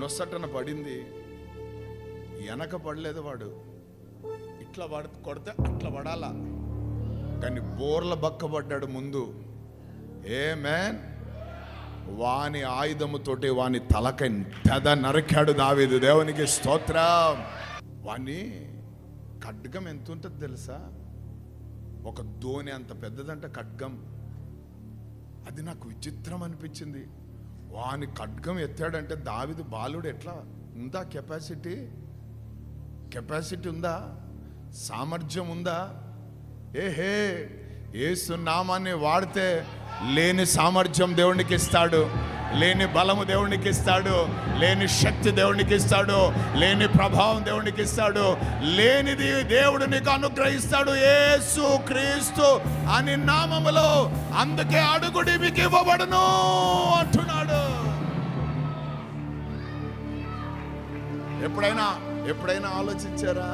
నొసటన పడింది, వెనక పడలేదు. వాడు ఇట్లా కొడితే అట్లా పడాలా, కానీ బోర్ల బక్కబడ్డాడు ముందు. ఆమేన్. వాని ఆయుధముతోటి వాని తలకై పెద నరికాడు దావీదు. దేవునికి స్తోత్రం. వాని ఖడ్గం ఎంత ఉంటుంది తెలుసా? ఒక దోణి అంత పెద్దదంట ఖడ్గం. అది నాకు విచిత్రం అనిపించింది. వాని ఖడ్గం ఎత్తాడంటే దావీదు బాలుడు ఎట్లా ఉందా? కెపాసిటీ ఉందా? సామర్థ్యం ఉందా? యేసు నామాన్ని వాడితే లేని సామర్థ్యం దేవునికి ఇస్తాడు, లేని బలము దేవునికి ఇస్తాడు, లేని శక్తి దేవునికి ఇస్తాడు, లేని ప్రభావం దేవునికి ఇస్తాడు, లేనిది దేవుడు నీకు అనుగ్రహిస్తాడు యేసు క్రీస్తు అని నామములో. అందుకే అడుగుడి మీకు ఇవ్వబడును అంటున్నాడు. ఎప్పుడైనా ఆలోచించారా?